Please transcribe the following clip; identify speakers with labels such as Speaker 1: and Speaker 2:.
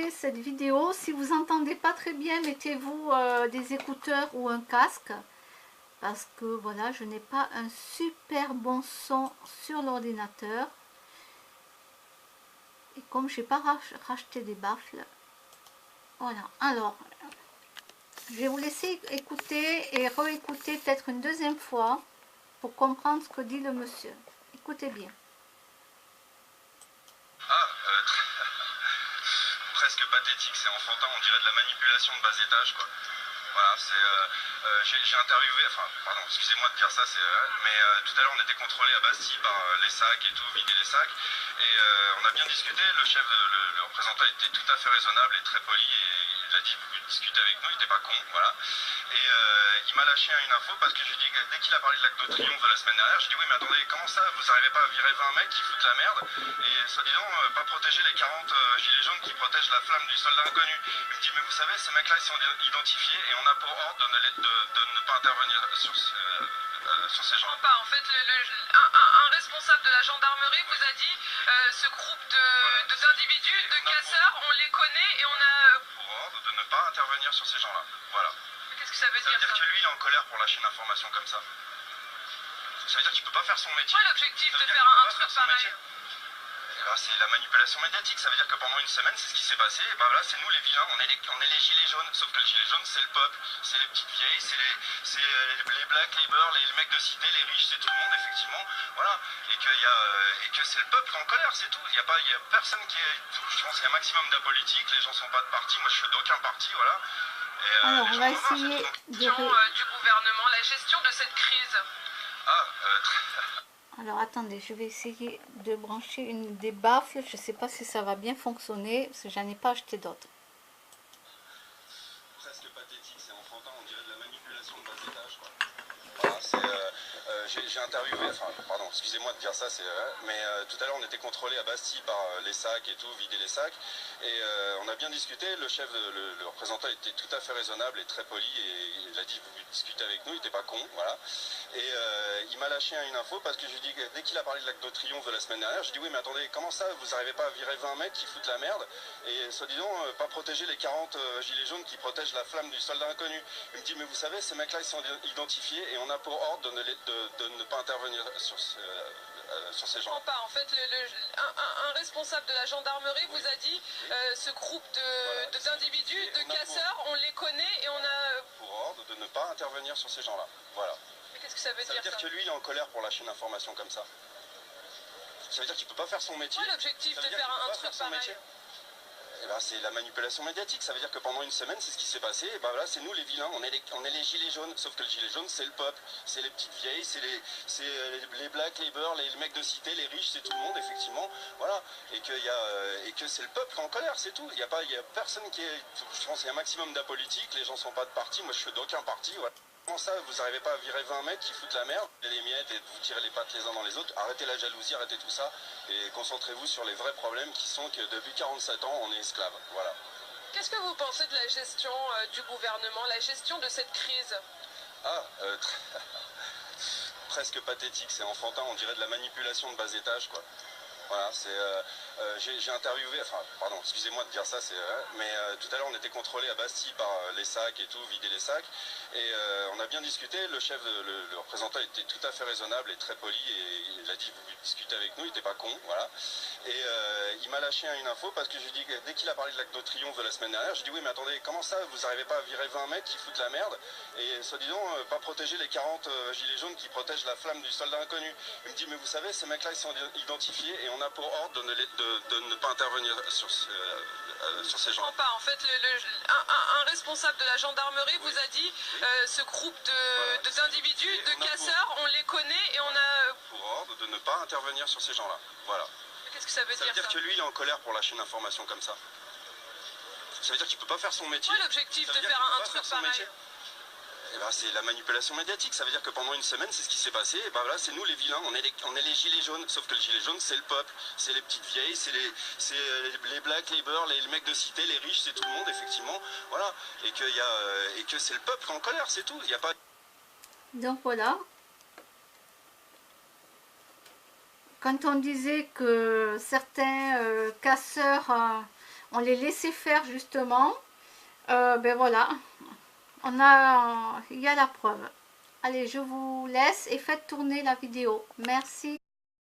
Speaker 1: commencer cette vidéo. Si vous entendez pas très bien, mettez-vous des écouteurs ou un casque. Parce que voilà, je n'ai pas un super bon son sur l'ordinateur. Et comme j'ai pas racheté des baffles. Voilà, alors, je vais vous laisser écouter et réécouter peut-être une deuxième fois pour comprendre ce que dit le monsieur. Écoutez bien.
Speaker 2: Presque pathétique, c'est enfantin, on dirait de la manipulation de bas étage, quoi. Voilà, j'ai interviewé, enfin, pardon, excusez-moi de dire ça, mais tout à l'heure on était contrôlé à Bastille par les sacs et tout, vider les sacs, et on a bien discuté, le représentant était tout à fait raisonnable et très poli, et il a dit, vous discutez avec nous, il était pas con, voilà. Et il m'a lâché une info parce que j'ai dit, dès qu'il a parlé de l'Arc de Triomphe de la semaine dernière, j'ai dit, oui mais attendez, comment ça, vous n'arrivez pas à virer 20 mecs qui foutent la merde, et soi-disant, pas protéger les 40 gilets jaunes qui protègent la flamme du soldat inconnu. Il me dit, mais vous savez, ces mecs-là, ils sont identifiés et on a pour ordre de ne pas intervenir sur ces gens.
Speaker 3: En fait, un responsable de la gendarmerie vous a dit, ce groupe d'individus, de casseurs, on les connaît et on a...
Speaker 2: Pour ordre de ne pas intervenir sur ces gens-là. Voilà.
Speaker 3: Qu'est-ce que ça veut dire?
Speaker 2: Ça veut dire que lui, il est en colère pour lâcher une information comme ça. Ça veut dire qu'il peut pas faire son métier.
Speaker 3: Quoi l'objectif de faire un truc pareil?
Speaker 2: C'est la manipulation médiatique, ça veut dire que pendant une semaine, c'est ce qui s'est passé, et ben là, c'est nous les vilains, on est les gilets jaunes, sauf que les gilets jaunes, c'est le peuple, c'est les petites vieilles, c'est les black labor, les mecs de cité, les riches, c'est tout le monde, effectivement, voilà, et que c'est le peuple en colère, c'est tout, il y a personne qui est, je pense qu'il y a un maximum d'apolitique, les gens sont pas de parti, moi je suis d'aucun parti, voilà. Et,
Speaker 1: alors, on va essayer
Speaker 3: du gouvernement, la gestion de cette crise.
Speaker 1: Alors attendez, je vais essayer de brancher des baffles. Je ne sais pas si ça va bien fonctionner parce que j'en ai pas acheté d'autres.
Speaker 2: Presque pathétique, c'est enfantin, on dirait de la manipulation de bas étage, quoi. Voilà, j'ai interviewé, enfin pardon, excusez-moi de dire ça, mais tout à l'heure on était contrôlé à Bastille par les sacs et tout, vider les sacs, et on a bien discuté, le représentant était tout à fait raisonnable et très poli, et il a dit vous discutez avec nous, il était pas con, voilà. Et il m'a lâché une info parce que je lui dis, dès qu'il a parlé de l'Arc de Triomphe de la semaine dernière, j'ai dit oui mais attendez, comment ça, vous n'arrivez pas à virer 20 mecs qui foutent la merde et soi-disant pas protéger les 40 gilets jaunes qui protègent la flamme du soldat inconnu. Il me dit mais vous savez, ces mecs-là ils sont identifiés et on a pour ordre de ne pas intervenir sur ces gens.
Speaker 3: En fait, un responsable de la gendarmerie vous a dit, ce groupe d'individus, de casseurs, on les connaît et on a...
Speaker 2: Pour ordre de ne pas intervenir sur ces gens-là, voilà.
Speaker 3: Qu'est-ce que ça veut dire?
Speaker 2: Ça veut dire que lui, il est en colère pour lâcher une information comme ça. Ça veut dire qu'il peut pas faire son métier.
Speaker 3: Quoi l'objectif de faire un truc pareil?
Speaker 2: C'est la manipulation médiatique. Ça veut dire que pendant une semaine, c'est ce qui s'est passé. Et ben là, c'est nous les vilains. On est les gilets jaunes. Sauf que le gilet jaune, c'est le peuple, c'est les petites vieilles, c'est les black labor, les mecs de cité, les riches, c'est tout le monde, effectivement. Voilà. Et que c'est le peuple en colère, c'est tout. Il y a personne qui est. Je pense qu'il y a un maximum d'apolitique. Les gens sont pas de parti. Moi, je suis d'aucun parti. Voilà. Comment ça, vous n'arrivez pas à virer 20 mecs qui foutent la merde, les miettes et vous tirez les pattes les uns dans les autres? Arrêtez la jalousie, arrêtez tout ça et concentrez-vous sur les vrais problèmes qui sont que depuis 47 ans, on est esclave. Voilà.
Speaker 3: Qu'est-ce que vous pensez de la gestion du gouvernement, la gestion de cette crise?
Speaker 2: Presque pathétique, c'est enfantin, on dirait de la manipulation de bas étage, quoi. Voilà, j'ai interviewé, enfin, pardon, excusez-moi de dire ça, mais tout à l'heure on était contrôlé à Bastille par les sacs et tout, vider les sacs, et on a bien discuté, le représentant était tout à fait raisonnable et très poli, et il a dit vous discutez avec nous, il était pas con, voilà. Et il m'a lâché une info parce que je lui dis, dès qu'il a parlé de l'Arc de Triomphe de la semaine dernière, j'ai dit oui mais attendez, comment ça, vous n'arrivez pas à virer 20 mecs qui foutent la merde, et soi-disant pas protéger les 40 gilets jaunes qui protègent la flamme du soldat inconnu. Il me dit mais vous savez, ces mecs-là ils sont identifiés et on a pour ordre de ne pas intervenir sur ces gens.
Speaker 3: En fait, un responsable de la gendarmerie vous a dit, ce groupe d'individus, de casseurs, on les connaît et on a...
Speaker 2: Pour ordre de ne pas intervenir sur ces gens-là, voilà.
Speaker 3: Qu'est-ce que ça veut dire?
Speaker 2: Ça veut dire que lui, il est en colère pour lâcher une information comme ça. Ça veut dire qu'il peut pas faire son métier.
Speaker 3: Quoi l'objectif de faire un truc pareil?
Speaker 2: C'est la manipulation médiatique. Ça veut dire que pendant une semaine, c'est ce qui s'est passé. Et ben là, c'est nous les vilains. On est les gilets jaunes. Sauf que le gilet jaune, c'est le peuple, c'est les petites vieilles, c'est les black labor, les mecs de cité, les riches, c'est tout le monde, effectivement. Voilà. Et que c'est le peuple en colère, c'est tout. Il n'y a pas.
Speaker 1: Donc voilà. Quand on disait que certains casseurs on les laissait faire justement. Ben voilà, il y a la preuve. Allez, je vous laisse et faites tourner la vidéo. Merci.